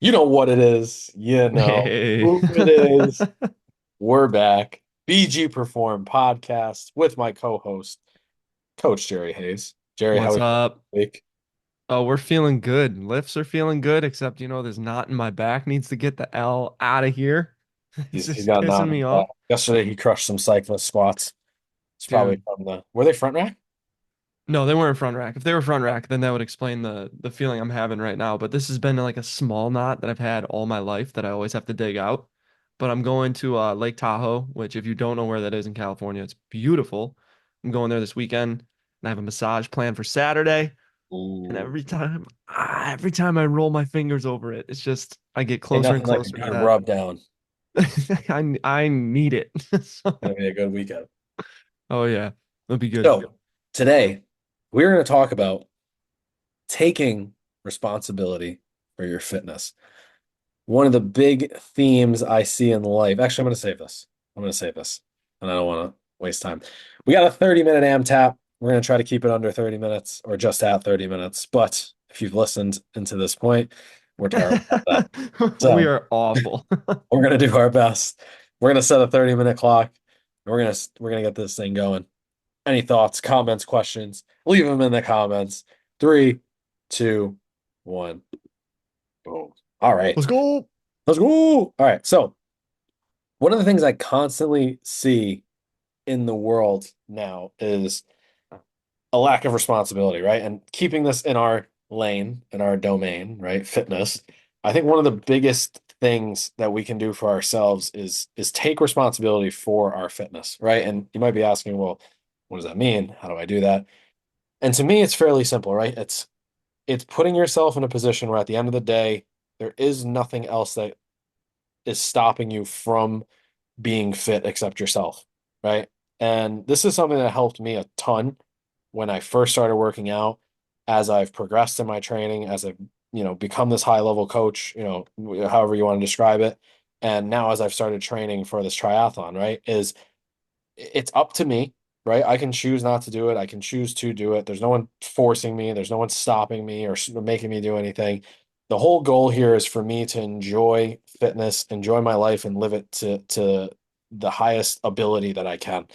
You know what it is. You know Hey, who it is. We're back. BG Perform podcast with my co-host, Coach Jerry Hayes. Jerry, how what's are we doing up? this week? Oh, we're feeling good. Lifts are feeling good, except there's knot in my back. Needs to get the L out of here. It's He's just got pissing nothing. me off. Yesterday he crushed some cyclist squats. It's probably Dude, from the. Were they front rack? no, they weren't front rack. If they were front rack, then that would explain the feeling I'm having right now. But this has been like a small knot that I've had all my life that I always have to dig out. But I'm going to Lake Tahoe, which if you don't know where that is in California, it's beautiful. I'm going there this weekend, and I have a massage planned for Saturday. And Ooh, every time I roll my fingers over it, it's just I get ain't closer and nothing like a closer to good that. rub down. I need it. Gonna be a good weekend. Oh yeah, that'll be good. So today we're going to talk about taking responsibility for your fitness. One of the big themes I see in life. Actually, I'm going to save this. I'm going to save this, and I don't want to waste time. We got a 30-minute AM tap. We're going to try to keep it under 30 minutes or just at 30 minutes. But if you've listened into this point, we're terrible at that. We So are awful. we're going to do our best. We're going to set a 30-minute clock. And we're gonna get this thing going. Any thoughts, comments, questions? Leave them in the comments. Three, two, one. Boom. All right. Let's go. Let's go. All right. So one of the things I constantly see in the world now is a lack of responsibility, right? And keeping this in our lane, in our domain, right? Fitness. I think one of the biggest things that we can do for ourselves is take responsibility for our fitness, right? And you might be asking, well, what does that mean? How do I do that? And to me, it's fairly simple, right? It's putting yourself in a position where at the end of the day, there is nothing else that is stopping you from being fit except yourself, right? And this is something that helped me a ton when I first started working out, as I've progressed in my training, as I've, become this high level coach, however you want to describe it. And now as I've started training for this triathlon, right, is it's up to me, right? I can choose not to do it. I can choose to do it. There's no one forcing me. There's no one stopping me or making me do anything. The whole goal here is for me to enjoy fitness, enjoy my life, and live it to the highest ability that I can.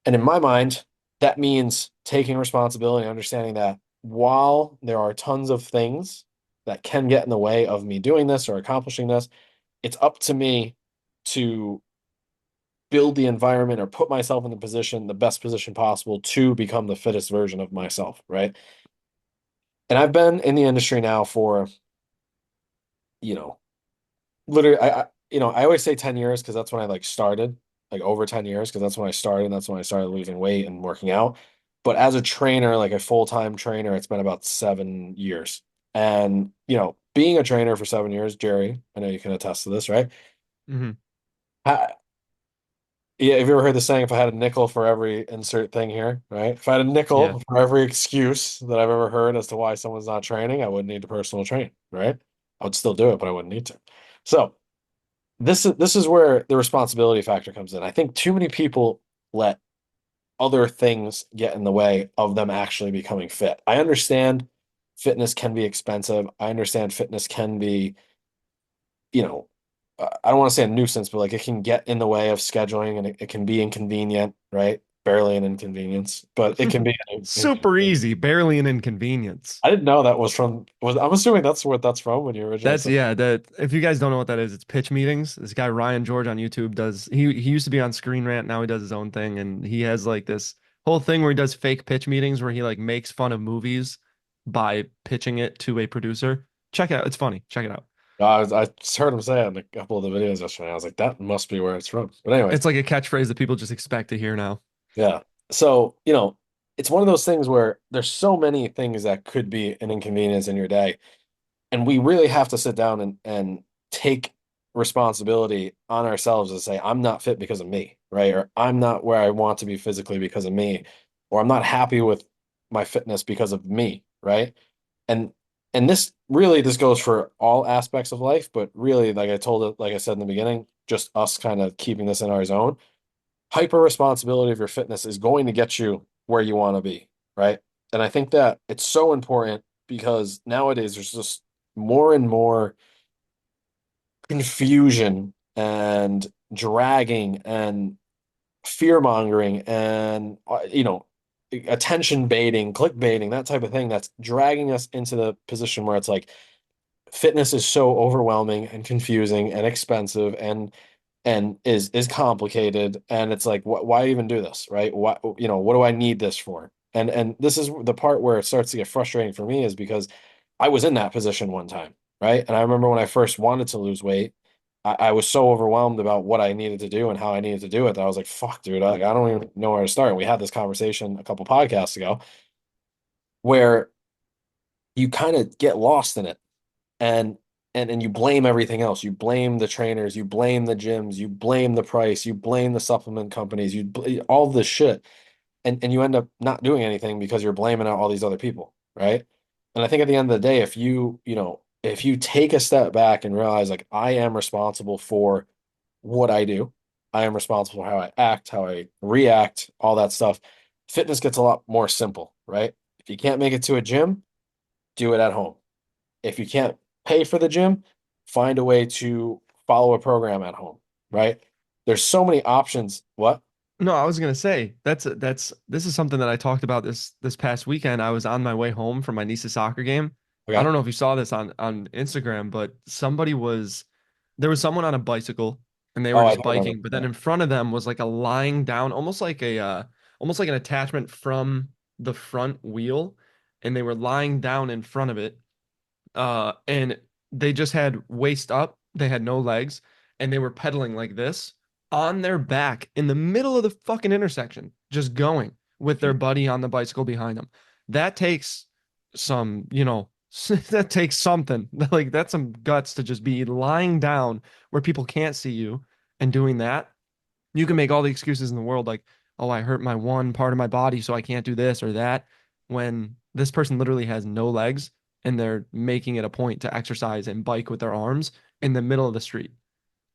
And in my mind, that means taking responsibility and understanding that while there are tons of things that can get in the way of me doing this or accomplishing this, it's up to me to build the environment or put myself in the best position possible to become the fittest version of myself, right? And I've been in the industry now for, you know, literally, I always say 10 years because that's when I like started, like over 10 years, because that's when I started, and that's when I started losing weight and working out. But as a trainer, like a full-time trainer, it's been about 7 years. And, being a trainer for 7 years, Jerry, I know you can attest to this, right? Hmm. Yeah, have you ever heard the saying, if I had a nickel for every insert thing here, right? If I had a Yeah. nickel for every excuse that I've ever heard as to why someone's not training, I wouldn't need to personal train, right? I would still do it, but I wouldn't need to. So this is where the responsibility factor comes in. I think too many people let other things get in the way of them actually becoming fit. I understand fitness can be expensive. I understand fitness can be, you know, I don't want to say a nuisance, but like it can get in the way of scheduling and it can be inconvenient, right? Barely an inconvenience, but it can be an Super inconvenience. easy, barely an inconvenience. I didn't know that I'm assuming that's what that's from when you originally That's said. yeah, that if you guys don't know what that is, it's pitch meetings. This guy Ryan George on YouTube does he used to be on Screen Rant, now he does his own thing, and he has like this whole thing where he does fake pitch meetings where he like makes fun of movies by pitching it to a producer. Check it out. It's funny. Check it out. I just heard him say it in a couple of the videos yesterday. I was like, that must be where it's from. But anyway, It's like a catchphrase that people just expect to hear now. yeah. So, it's one of those things where there's so many things that could be an inconvenience in your day. And we really have to sit down and take responsibility on ourselves and say, I'm not fit because of me, right? Or I'm not where I want to be physically because of me, or I'm not happy with my fitness because of me, right? And and this goes for all aspects of life, but really, like I said in the beginning, just us kind of keeping this in our zone. Hyper responsibility of your fitness is going to get you where you want to be, right? And I think that it's so important because nowadays there's just more and more. confusion and dragging and fear mongering and attention baiting, clickbaiting, that type of thing that's dragging us into the position where it's like fitness is so overwhelming and confusing and expensive and is complicated, and it's like why even do this, right? What do I need this for? And this is the part where it starts to get frustrating for me, is because I was in that position one time, right? And I remember when I first wanted to lose weight, I was so overwhelmed about what I needed to do and how I needed to do it that I was like, fuck, dude, I don't even know where to start. And we had this conversation a couple podcasts ago where you kind of get lost in it, and and you blame everything else. You blame the trainers, you blame the gyms, you blame the price, you blame the supplement companies, all this shit, and you end up not doing anything because you're blaming out all these other people, right? And I think at the end of the day, if you take a step back and realize like I am responsible for what I do, I am responsible for how I act, how I react, all that stuff. Fitness gets a lot more simple, right? If you can't make it to a gym, do it at home. If you can't pay for the gym, find a way to follow a program at home, right? There's so many options. What? No, I was gonna say that's this is something that I talked about this past weekend. I was on my way home from my niece's soccer game. I Okay. don't know if you saw this on Instagram, but there was someone on a bicycle and they were Oh, I just do remember biking, but then that. in front of them was like a lying down, almost like an attachment from the front wheel, and they were lying down in front of it. And they just had waist up, they had no legs, and they were pedaling like this on their back in the middle of the fucking intersection, just going with their buddy on the bicycle behind them. That takes some, that takes something. Like that's some guts to just be lying down where people can't see you and doing that. You can make all the excuses in the world, like, oh, I hurt my one part of my body, so I can't do this or that, when this person literally has no legs and they're making it a point to exercise and bike with their arms in the middle of the street.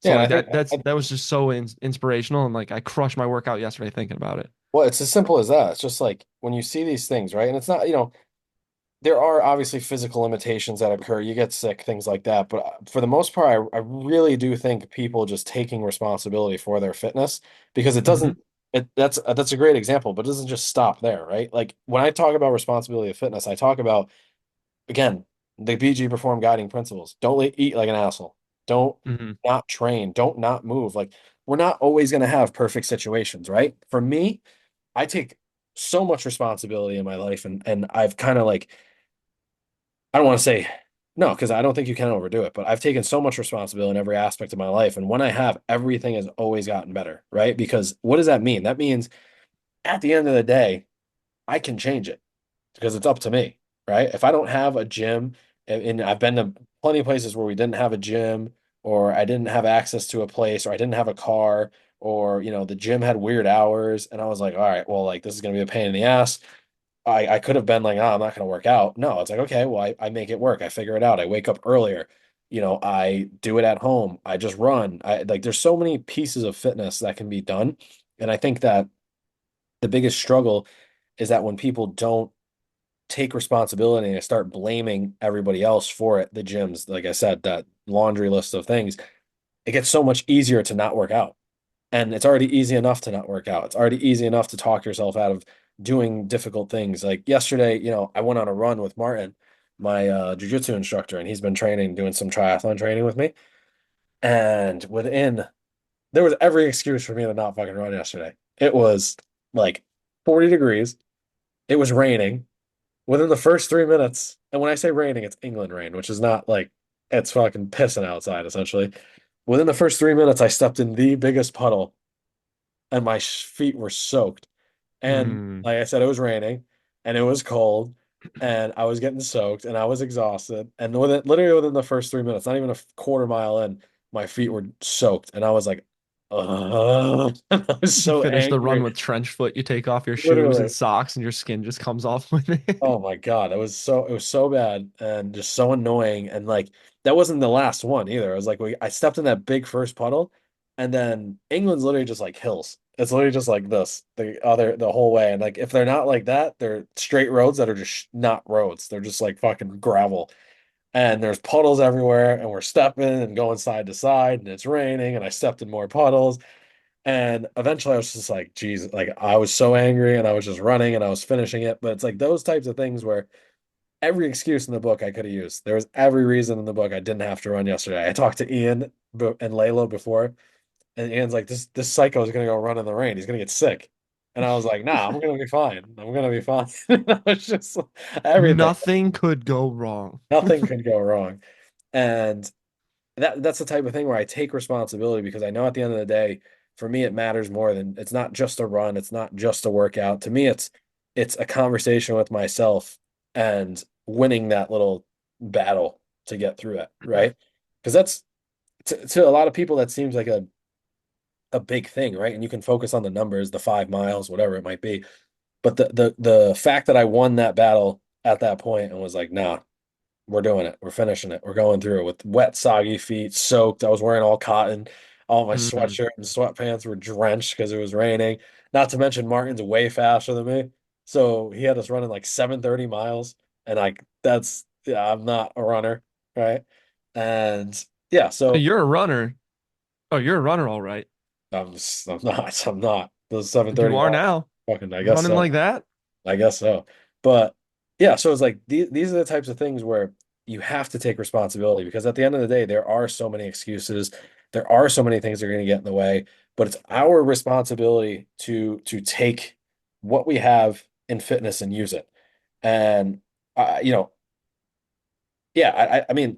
Yeah, So and like that was just so inspirational, and like I crushed my workout yesterday thinking about it. well, it's as simple as that. It's just like when you see these things, right? And it's not, there are obviously physical limitations that occur. You get sick, things like that. But for the most part, I really do think people just taking responsibility for their fitness, because it Hmm. doesn't, that's a great example, but it doesn't just stop there, right? Like when I talk about responsibility of fitness, I talk about, again, the BG Perform guiding principles. Don't eat like an asshole. Don't Hmm. not train. Don't not move. Like we're not always going to have perfect situations, right? For me, I take so much responsibility in my life, and I've kind of like, I don't want to say no, because I don't think you can overdo it, but I've taken so much responsibility in every aspect of my life. And when I have, everything has always gotten better, right? Because what does that mean? That means at the end of the day, I can change it because it's up to me, right? If I don't have a gym, and I've been to plenty of places where we didn't have a gym, or I didn't have access to a place, or I didn't have a car, or the gym had weird hours, and I was like, all right, well, like this is gonna be a pain in the ass. I could have been like, oh, I'm not gonna work out. No, it's like, okay, well, I make it work. I figure it out. I wake up earlier. I do it at home. I just run. I like there's so many pieces of fitness that can be done. And I think that the biggest struggle is that when people don't take responsibility and start blaming everybody else for it, the gyms, like I said, that laundry list of things, it gets so much easier to not work out. And it's already easy enough to not work out. It's already easy enough to talk yourself out of doing difficult things. Like yesterday, I went on a run with Martin, my jujitsu instructor, and he's been training, doing some triathlon training with me. And there was every excuse for me to not fucking run yesterday. It was like 40 degrees. It was raining within the first 3 minutes. And when I say raining, it's England rain, which is not like it's fucking pissing outside, essentially. Within the first 3 minutes, I stepped in the biggest puddle and my feet were soaked. And Mm. like I said, it was raining and it was cold and I was getting soaked and I was exhausted. And literally within the first 3 minutes, not even a quarter mile in, my feet were soaked. And I was like, ugh. And I was You so finish the run angry. with trench foot, you take off your shoes and Literally. socks, and your skin just comes off with it. Oh my God, it was so bad and just so annoying. And like that wasn't the last one either. I was like, I stepped in that big first puddle, and then England's literally just like hills. It's literally just like this, the whole way. And like if they're not like that, they're straight roads that are just not roads. They're just like fucking gravel. and there's puddles everywhere, and we're stepping and going side to side, and it's raining, and I stepped in more puddles. And eventually I was just like, geez, like I was so angry and I was just running and I was finishing it. But it's like those types of things where every excuse in the book I could have used. There was every reason in the book I didn't have to run yesterday. I talked to Ian and Layla before, and Ian's like, this psycho is gonna go run in the rain. He's gonna get sick. And I was like, nah, I'm gonna be fine. I'm gonna be fine. It's just everything. Nothing could go wrong. Nothing could go wrong. And that's the type of thing where I take responsibility because I know at the end of the day, for me, it matters more than it's not just a run, it's not just a workout. To me, it's a conversation with myself and winning that little battle to get through it, right? Because that's to a lot of people that seems like a big thing, right? And you can focus on the numbers, the 5 miles, whatever it might be. But the fact that I won that battle at that point and was like, nah, we're doing it. We're finishing it. We're going through it with wet, soggy feet, soaked. I was wearing all cotton. All my Mhm. sweatshirt and sweatpants were drenched because it was raining. Not to mention Martin's way faster than me. So he had us running like 730 miles. And like that's yeah, I'm not a runner, right? And yeah, so You're a runner. Oh, you're a runner, all right. I'm not. I'm not. Those 730 You are miles. now. Fucking I guess Running so. like that? I guess so. But yeah, so it's like these are the types of things where you have to take responsibility because at the end of the day, there are so many excuses. There are so many things that are going to get in the way, but it's our responsibility to take what we have in fitness and use it. And you know, yeah, I mean,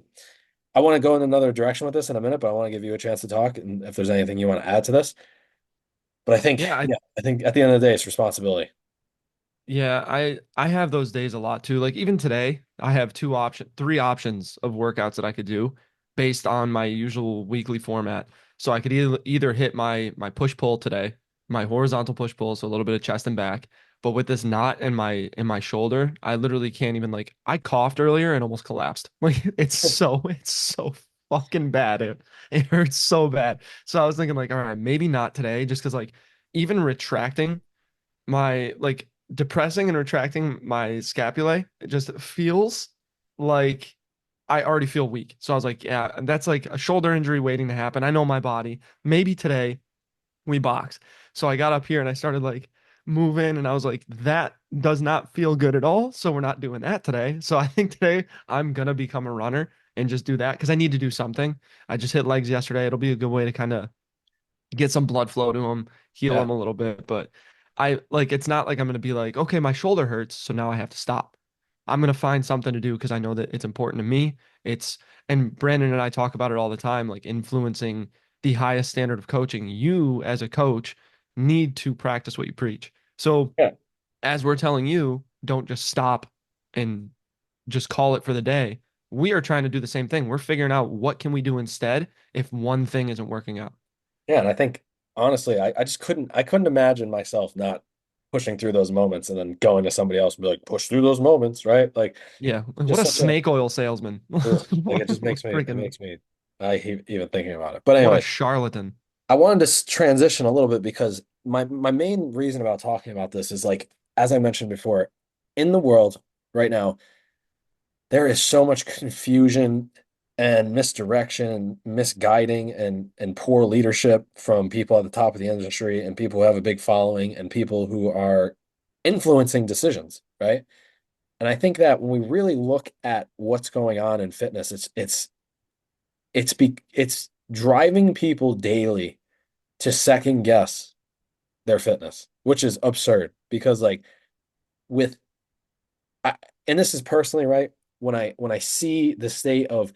I want to go in another direction with this in a minute, but I want to give you a chance to talk and if there's anything you want to add to this. But I think, Yeah, yeah, I think at the end of the day, it's responsibility. I have those days a lot too. Like even today, I have three options of workouts that I could do based on my usual weekly format. So I could either hit my push pull today, my horizontal push pull, so a little bit of chest and back. But with this knot in my shoulder, I literally can't even like I coughed earlier and almost collapsed. Like it's so fucking bad. It hurts so bad. So I was thinking like, all right, maybe not today, just because like even retracting my like depressing and retracting my scapulae, it just feels like I already feel weak. So I was like, yeah, that's like a shoulder injury waiting to happen. I know my body. Maybe today we box. So I got up here and I started like moving and I was like, that does not feel good at all. So we're not doing that today. So I think today I'm gonna become a runner and just do that because I need to do something. I just hit legs yesterday. It'll be a good way to kind of get some blood flow to him, heal Yeah. him a little bit. But I like it's not like I'm gonna be like, okay, my shoulder hurts, so now I have to stop. I'm gonna find something to do because I know that it's important to me. It's and Brandon and I talk about it all the time, like influencing the highest standard of coaching. You as a coach need to practice what you preach. So Yeah. as we're telling you, don't just stop and just call it for the day. We are trying to do the same thing. We're figuring out what can we do instead if one thing isn't working out. Yeah, and I think honestly, I just couldn't imagine myself not pushing through those moments and then going to somebody else and be like, push through those moments, right? Like Yeah, what just a such a snake oil salesman. like it just Freaking makes me I hate even thinking about it. But what a anyways, charlatan. I wanted to transition a little bit because my main reason about talking about this is like as I mentioned before, in the world right now, there is so much confusion and misdirection and misguiding and poor leadership from people at the top of the industry and people who have a big following and people who are influencing decisions, right? And I think that when we really look at what's going on in fitness, it's driving people daily to second guess their fitness, which is absurd because like with I, and this is personally right when I see the state of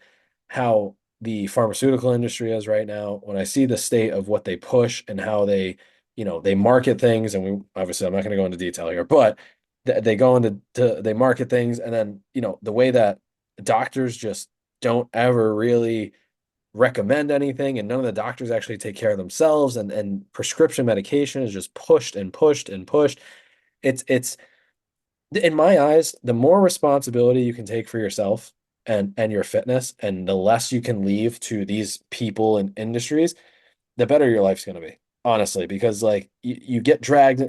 how the pharmaceutical industry is right now, when I see the state of what they push and how they, they market things, and we obviously I'm not going to go into detail here, but they go they market things, and then the way that doctors just don't ever really recommend anything, and none of the doctors actually take care of themselves, and prescription medication is just pushed and pushed and pushed. It's in my eyes, the more responsibility you can take for yourself and your fitness, and the less you can leave to these people and industries, the better your life's going to be, honestly, because like you get dragged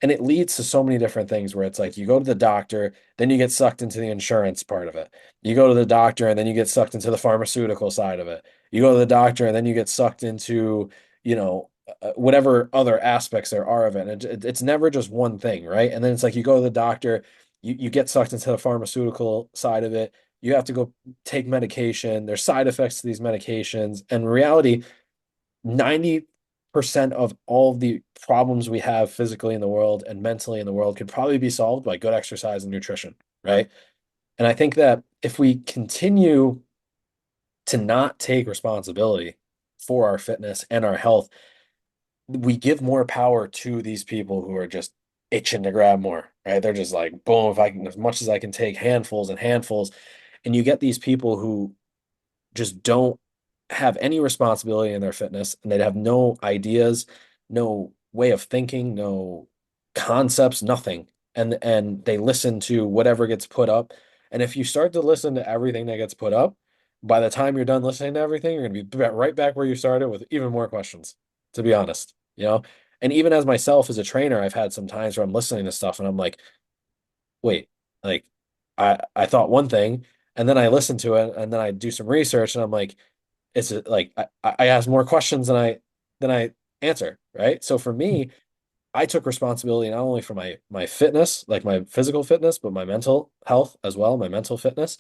And it leads to so many different things where it's like you go to the doctor, then you get sucked into the insurance part of it. You go to the doctor and then you get sucked into the pharmaceutical side of it. You go to the doctor and then you get sucked into, whatever other aspects there are of it. And it's never just one thing, right? And then it's like you go to the doctor, you get sucked into the pharmaceutical side of it. You have to go take medication. There's side effects to these medications. And in reality, 90% of all of the problems we have physically in the world and mentally in the world could probably be solved by good exercise and nutrition, right? And I think that if we continue to not take responsibility for our fitness and our health, we give more power to these people who are just itching to grab more, right? They're just like, boom, if I can, as much as I can take handfuls and handfuls. And you get these people who just don't have any responsibility in their fitness and they'd have no ideas, no way of thinking, no concepts, nothing. And they listen to whatever gets put up. And if you start to listen to everything that gets put up, by the time you're done listening to everything, you're going to be right back where you started with even more questions, to be honest, you know? And even as myself as a trainer, I've had some times where I'm listening to stuff and I'm like, wait, like I thought one thing and then I listen to it and then I do some research and I'm like, it's like I ask more questions than I answer, right? So for me, I took responsibility not only for my fitness, like my physical fitness, but my mental health as well, my mental fitness,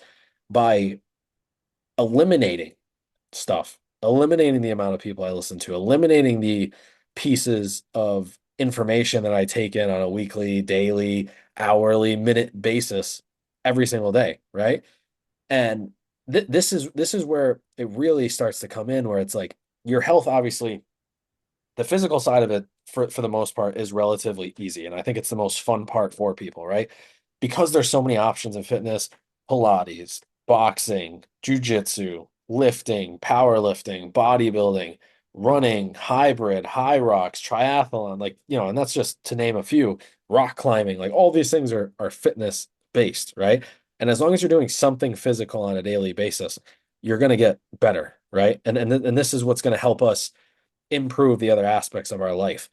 by eliminating stuff, eliminating the amount of people I listen to, eliminating the pieces of information that I take in on a weekly, daily, hourly, minute basis every single day, right? And this is where it really starts to come in, where it's like your health, obviously, the physical side of it for the most part is relatively easy. And I think it's the most fun part for people, right? Because there's so many options in fitness, Pilates, boxing, jujitsu, lifting, powerlifting, bodybuilding, running, hybrid, high rocks, triathlon, like, and that's just to name a few, rock climbing, like all these things are fitness based, right? And as long as you're doing something physical on a daily basis, you're going to get better, right? And this is what's going to help us improve the other aspects of our life.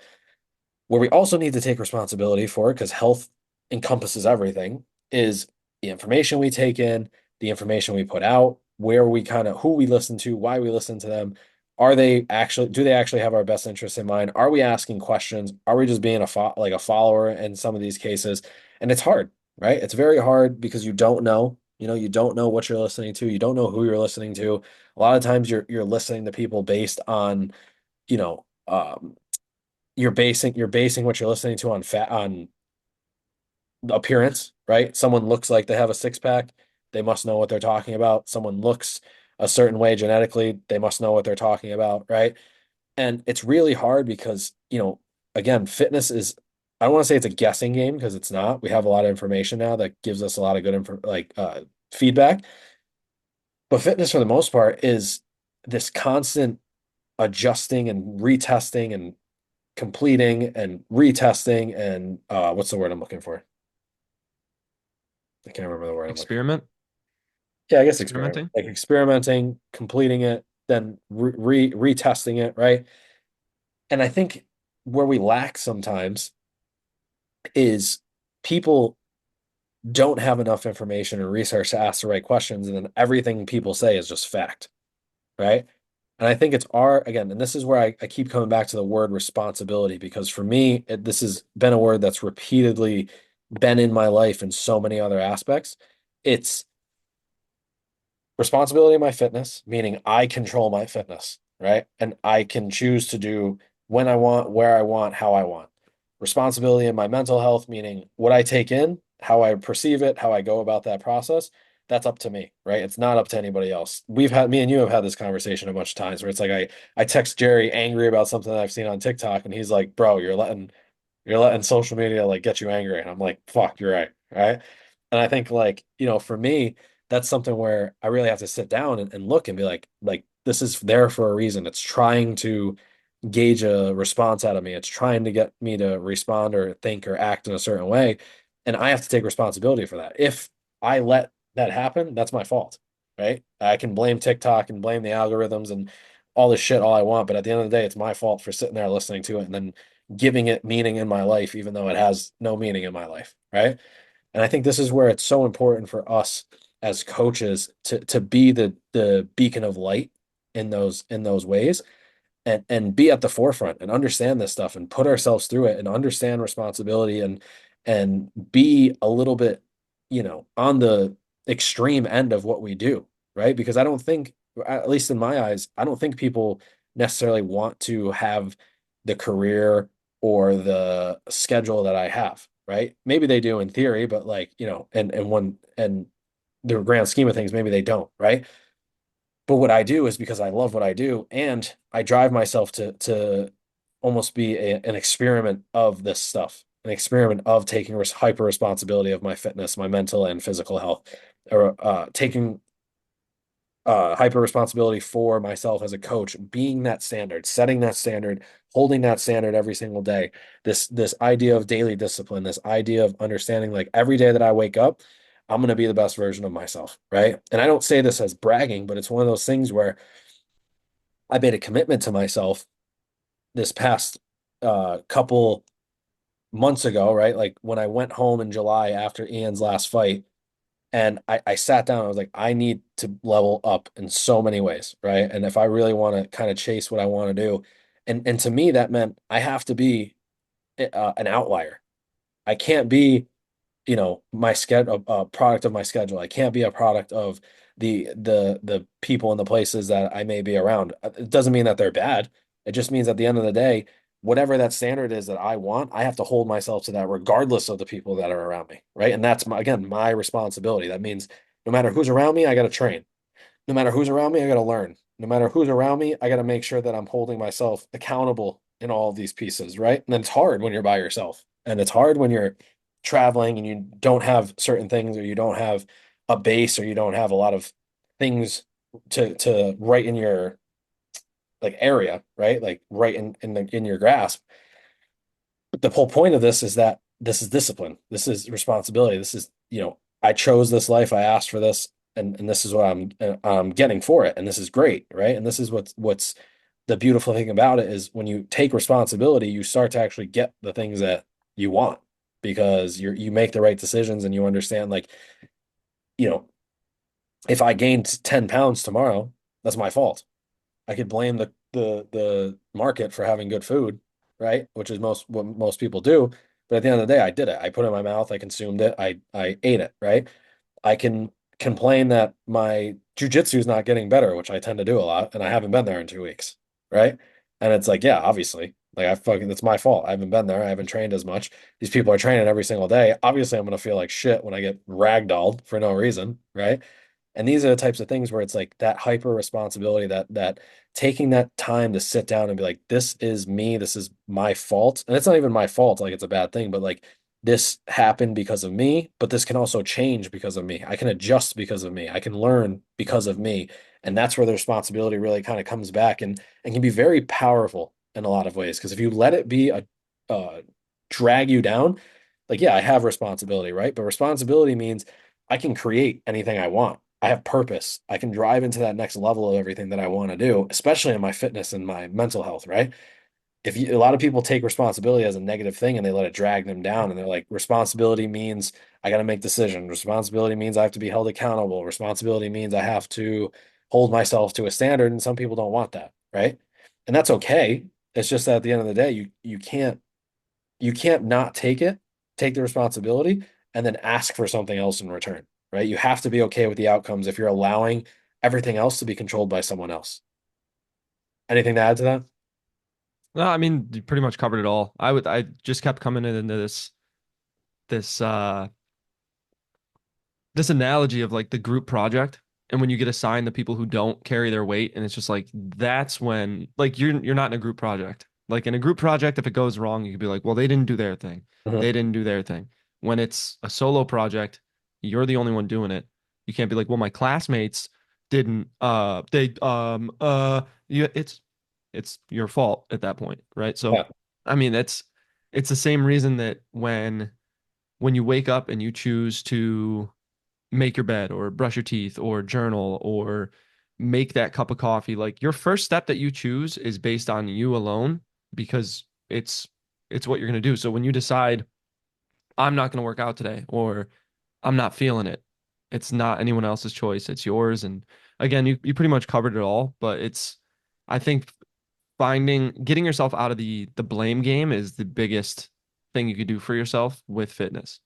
Where we also need to take responsibility for, because health encompasses everything, is the information we take in, the information we put out, where we kind of who we listen to, why we listen to them. Do they actually have our best interests in mind? Are we asking questions? Are we just being like a follower in some of these cases? And it's hard, right? It's very hard because you don't know. You don't know what you're listening to. You don't know who you're listening to. A lot of times you're listening to people based on you know, you're basing what you're listening to on appearance, right? Someone looks like they have a six pack, they must know what they're talking about. Someone looks a certain way genetically, they must know what they're talking about, right? And it's really hard because, again, fitness is, I don't want to say it's a guessing game because it's not. We have a lot of information now that gives us a lot of good info, like feedback. But fitness, for the most part, is this constant adjusting and retesting and completing and retesting and what's the word I'm looking for? I can't remember the word I'm looking for. Experiment, Yeah, I guess experiment. experimenting. Like experimenting, completing it, then retesting it, right? And I think where we lack sometimes is people don't have enough information or research to ask the right questions, and then everything people say is just fact, right? And I think it's again, and this is where I keep coming back to the word responsibility, because for me, this has been a word that's repeatedly been in my life in so many other aspects. It's responsibility of my fitness, meaning I control my fitness, right? And I can choose to do when I want, where I want, how I want. Responsibility in my mental health, meaning what I take in, how I perceive it, how I go about that process. That's up to me, right? It's not up to anybody else. Me and you have had this conversation a bunch of times where it's like I text Jerry angry about something that I've seen on TikTok, and he's like, "Bro, you're letting social media like get you angry." And I'm like, "Fuck, you're right." Right. And I think like, for me, that's something where I really have to sit down and look and be like, this is there for a reason. It's trying to gauge a response out of me. It's trying to get me to respond or think or act in a certain way. And I have to take responsibility for that. If I let that happen, that's my fault. Right. I can blame TikTok and blame the algorithms and all this shit all I want. But at the end of the day, it's my fault for sitting there listening to it and then giving it meaning in my life, even though it has no meaning in my life, right? And I think this is where it's so important for us as coaches to be the beacon of light in those ways, and be at the forefront and understand this stuff and put ourselves through it and understand responsibility and be a little bit, on the extreme end of what we do, right? Because I don't think, at least in my eyes, I don't think people necessarily want to have the career or the schedule that I have, right? Maybe they do in theory, but like, and the grand scheme of things, maybe they don't, right? But what I do is because I love what I do, and I drive myself to almost be an experiment of this stuff, an experiment of taking hyper responsibility of my fitness, my mental and physical health, or taking hyper responsibility for myself as a coach, being that standard, setting that standard, holding that standard every single day. This idea of daily discipline, this idea of understanding like every day that I wake up, I'm going to be the best version of myself, right? And I don't say this as bragging, but it's one of those things where I made a commitment to myself this past couple months ago, right? Like when I went home in July after Ian's last fight, and I sat down, I was like, I need to level up in so many ways, right? And if I really want to kind of chase what I want to do, and to me, that meant I have to be an outlier. I can't be, my schedule, a product of my schedule. I can't be a product of the people and the places that I may be around. It doesn't mean that they're bad. It just means at the end of the day, whatever that standard is that I want, I have to hold myself to that regardless of the people that are around me, right? And that's again, my responsibility. That means no matter who's around me, I got to train. No matter who's around me, I got to learn. No matter who's around me, I got to make sure that I'm holding myself accountable in all of these pieces, right? And it's hard when you're by yourself. And it's hard when you're traveling and you don't have certain things, or you don't have a base, or you don't have a lot of things to right in your like area, right? Like right in your grasp. But the whole point of this is that this is discipline. This is responsibility. This is, I chose this life. I asked for this, and this is what I'm getting for it. And this is great, right? And this is what's the beautiful thing about it is when you take responsibility, you start to actually get the things that you want because you make the right decisions and you understand like, you know, if I gained 10 pounds tomorrow, that's my fault. I could blame the market for having good food, right? Which is what most people do. But at the end of the day, I did it. I put it in my mouth, I consumed it, I ate it, right? I can complain that my jujitsu is not getting better, which I tend to do a lot, and I haven't been there in 2 weeks, right? And it's like, yeah, obviously, like it's my fault. I haven't been there. I haven't trained as much. These people are training every single day. Obviously, I'm gonna feel like shit when I get ragdolled for no reason, right? And these are the types of things where it's like that hyper responsibility, that taking that time to sit down and be like, this is me, this is my fault. And it's not even my fault, like it's a bad thing, but like this happened because of me, but this can also change because of me. I can adjust because of me. I can learn because of me. And that's where the responsibility really kind of comes back and can be very powerful in a lot of ways. Because if you let it be uh drag you down, like yeah, I have responsibility, right? But responsibility means I can create anything I want. I have purpose. I can drive into that next level of everything that I want to do, especially in my fitness and my mental health, right? A lot of people take responsibility as a negative thing and they let it drag them down, and they're like, responsibility means I got to make decisions. Responsibility means I have to be held accountable. Responsibility means I have to hold myself to a standard, and some people don't want that, right? And that's okay. It's just that at the end of the day, you can't not take the responsibility, and then ask for something else in return, right? You have to be okay with the outcomes if you're allowing everything else to be controlled by someone else. Anything to add to that? No, I mean, you pretty much covered it all. I just kept coming into this this analogy of like the group project, and when you get assigned the people who don't carry their weight, and it's just like that's when like you're not in a group project. Like in a group project, if it goes wrong, you could be like, well, they didn't do their thing. Mhm. They didn't do their thing. When it's a solo project, you're the only one doing it. You can't be like, well, my classmates didn't they yeah, it's your fault at that point, right? So Yeah. I mean, it's the same reason that when you wake up and you choose to make your bed or brush your teeth or journal or make that cup of coffee, like your first step that you choose is based on you alone because it's it's what you're going to do. So when you decide I'm not going to work out today or I'm not feeling it, it's not anyone else's choice. It's yours. And again, you pretty much covered it all, but I think getting yourself out of the blame game is the biggest thing you could do for yourself with fitness.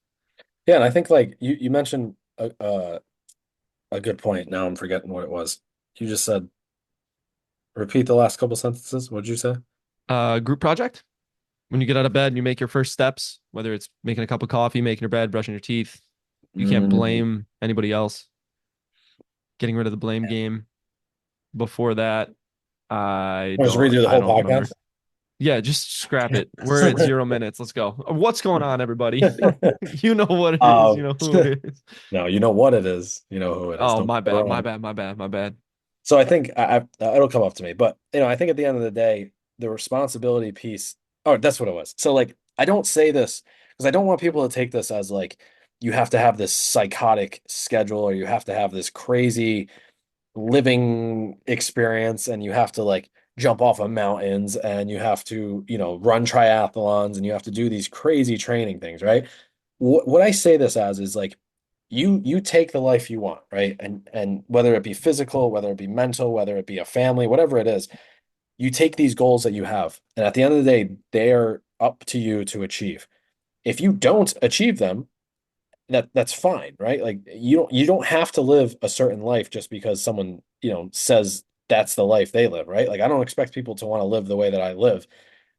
Yeah, and I think like you mentioned a good point. Now I'm forgetting what it was. You just said repeat the last couple sentences. What'd you say? Group project. When you get out of bed and you make your first steps, whether it's making a cup of coffee, making your bed, brushing your teeth, you can't Mm, blame anybody else. Getting rid of the blame game. Before that, I'll just redo the I whole don't remember. podcast. Yeah, just scrap it. We're at 0 minutes. Let's go. What's going on, everybody? You know what it is. You Um, know who it is. no, you know what it is. You know who it is. Oh, Don't my get me bad. My wrong. bad. My bad. My bad. So I think it'll come up to me, but I think at the end of the day, the responsibility piece. Oh, that's what it was. So like, I don't say this because I don't want people to take this as like you have to have this psychotic schedule or you have to have this crazy living experience and you have to like jump off of mountains and you have to, run triathlons and you have to do these crazy training things, right? What I say this as is like you take the life you want, right? And whether it be physical, whether it be mental, whether it be a family, whatever it is, you take these goals that you have. And at the end of the day, they're up to you to achieve. If you don't achieve them, that's fine, right? Like you don't have to live a certain life just because someone, says that's the life they live, right? Like I don't expect people to want to live the way that I live.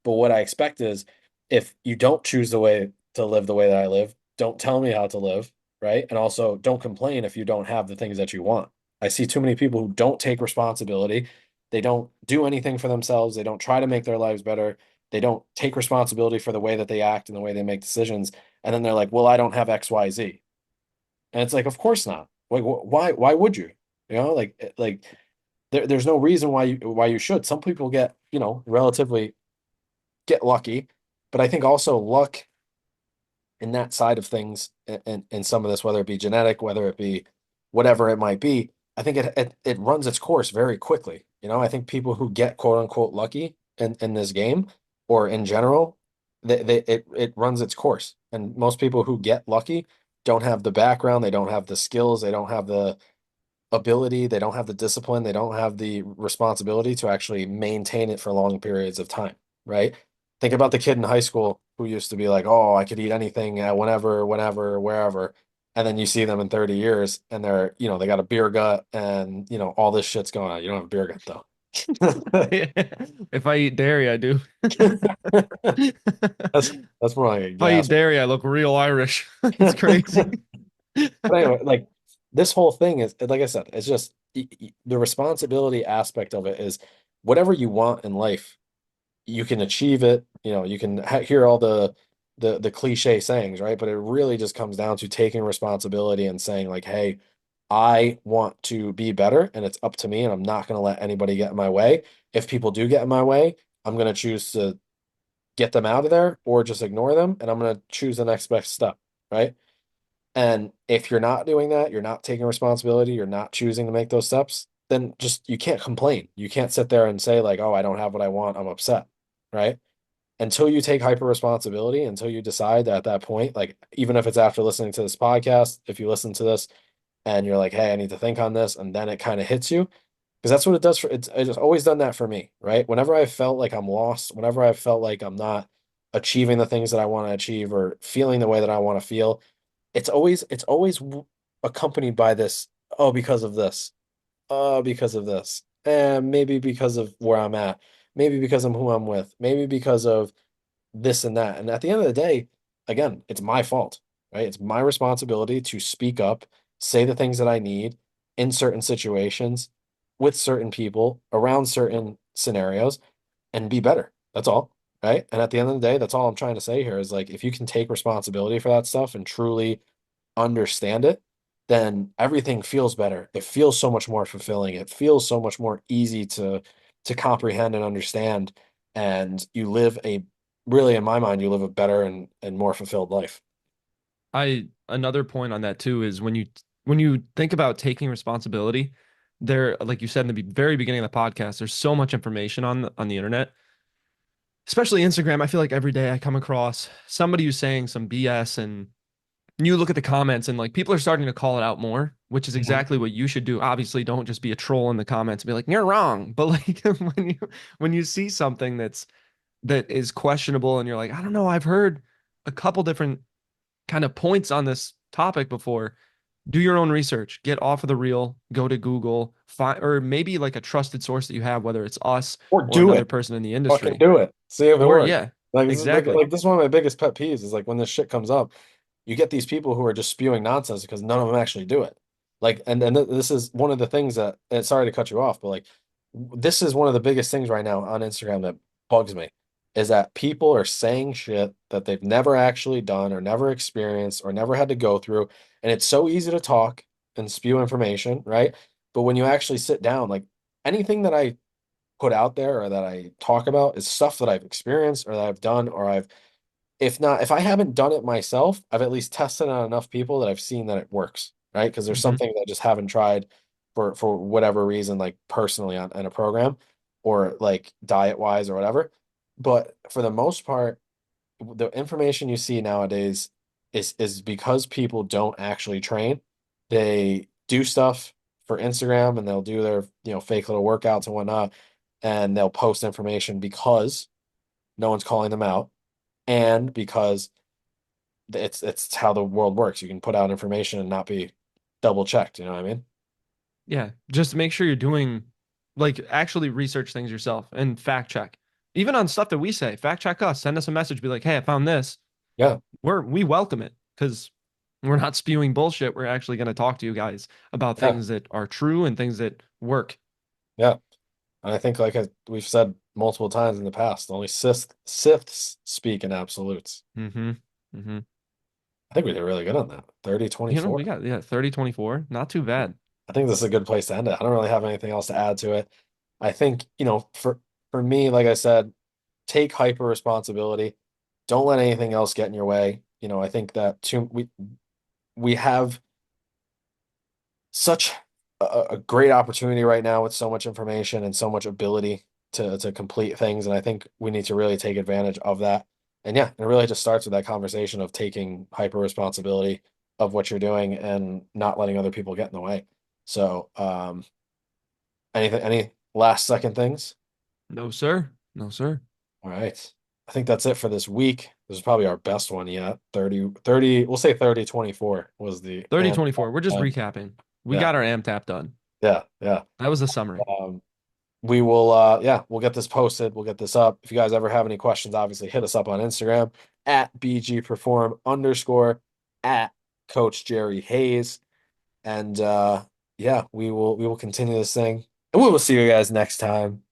But what I expect is if you don't choose the way to live the way that I live, don't tell me how to live, right? And also don't complain if you don't have the things that you want. I see too many people who don't take responsibility. They don't do anything for themselves. They don't try to make their lives better. They don't take responsibility for the way that they act and the way they make decisions. And then they're like, well, I don't have XYZ. And it's like, of course not. Like, why would you? Like there's no reason why you should. Some people get, relatively get lucky, but I think also luck in that side of things and some of this, whether it be genetic, whether it be whatever it might be, I think it runs its course very quickly. I think people who get quote unquote lucky in this game or in general, it runs its course. And most people who get lucky don't have the background, they don't have the skills, they don't have the ability, they don't have the discipline, they don't have the responsibility to actually maintain it for long periods of time, right? Think about the kid in high school who used to be like, "Oh, I could eat anything whenever, wherever." And then you see them in 30 years and they're, they got a beer gut and, all this shit's going on. You don't have a beer gut though. If I eat dairy, I do. That's that's more like a If I eat gas. dairy, I look real Irish. It's crazy. But anyway, like this whole thing is, like I said, it's just the responsibility aspect of it is whatever you want in life, you can achieve it. You can hear all the cliche sayings, right? But it really just comes down to taking responsibility and saying like, "Hey, I want to be better, and it's up to me, and I'm not going to let anybody get in my way. If people do get in my way, I'm going to choose to get them out of there or just ignore them, and I'm going to choose the next best step, right?" And if you're not doing that, you're not taking responsibility, you're not choosing to make those steps, then just you can't complain. You can't sit there and say like, "Oh, I don't have what I want. I'm upset." Right? Until you take hyper responsibility, until you decide that at that point, like even if it's after listening to this podcast, if you listen to this and you're like, "Hey, I need to think on this," and then it kind of hits you, because that's what it does it's always done that for me, right? Whenever I felt like I'm lost, whenever I felt like I'm not achieving the things that I want to achieve or feeling the way that I want to feel, it's always accompanied by this, oh, because of this, oh, because of this, and maybe because of where I'm at, maybe because of who I'm with, maybe because of this and that. And at the end of the day, again, it's my fault, right? It's my responsibility to speak up, say the things that I need in certain situations with certain people around certain scenarios and be better. That's all. Right. And at the end of the day, that's all I'm trying to say here is like, if you can take responsibility for that stuff and truly understand it, then everything feels better. It feels so much more fulfilling. It feels so much more easy to comprehend and understand. And you live a really, in my mind, you live a better and more fulfilled life. I Another point on that too is when you think about taking responsibility, there, like you said in the very beginning of the podcast, there's so much information on the internet. especially Instagram, I feel like every day I come across somebody who's saying some BS, and you look at the comments and like people are starting to call it out more, which is Mhm. exactly what you should do. Obviously, don't just be a troll in the comments and be like, "You're wrong." But like when you see something that is questionable and you're like, "I don't know, I've heard a couple different kind of points on this topic before." Do your own research. Get off of the reel, go to Google, find or maybe like a trusted source that you have, whether it's us Or or do another it. person in the Fucking industry. do it. See if it Or works. yeah, Like this is like, exactly. like this is one of my biggest pet peeves is like when this shit comes up, you get these people who are just spewing nonsense because none of them actually do it. Like, and this is one of the things that, and sorry to cut you off, but like this is one of the biggest things right now on Instagram that bugs me is that people are saying shit that they've never actually done or never experienced or never had to go through. And it's so easy to talk and spew information, right? But when you actually sit down, like anything that I put out there or that I talk about is stuff that I've experienced or that I've done or I've if not if I haven't done it myself, I've at least tested on enough people that I've seen that it works, right? Because there's Hmm. some things I just haven't tried for whatever reason, like personally on in a program or like diet wise or whatever. But for the most part, the information you see nowadays is because people don't actually train. They do stuff for Instagram and they'll do their, fake little workouts and whatnot, and they'll post information because no one's calling them out and because it's how the world works. You can put out information and not be double checked, you know what I mean? Yeah, just make sure you're doing like actually research things yourself and fact check. Even on stuff that we say, fact check us, send us a message, be like, "Hey, I found this." Yeah, We welcome it because we're not spewing bullshit. We're actually going to talk to you guys about yeah, things that are true and things that work. yeah. And I think we've said multiple times in the past, only Siths speak in absolutes. Mm-hmm. Mm-hmm. I think we did really good on that. 30 twenty We four. got 30-24. Not too bad. I think this is a good place to end it. I don't really have anything else to add to it. I think, for me, like I said, take hyper responsibility. Don't let anything else get in your way. I think that we have such a great opportunity right now with so much information and so much ability to complete things. And I think we need to really take advantage of that. And yeah, it really just starts with that conversation of taking hyper responsibility of what you're doing and not letting other people get in the way. So, any last second things? No, sir. No, sir. All right. I think that's it for this week. This is probably our best one yet. 30, we'll say 30-24 was the Thirty and twenty four. We're just recapping. We yeah, got our AMTAP done. yeah, yeah. That was the summary. We will yeah, we'll get this posted, we'll get this up. If you guys ever have any questions, obviously hit us up on Instagram at @bgperform_ at Coach Jerry Hayes. And yeah, we will continue this thing. And we will see you guys next time.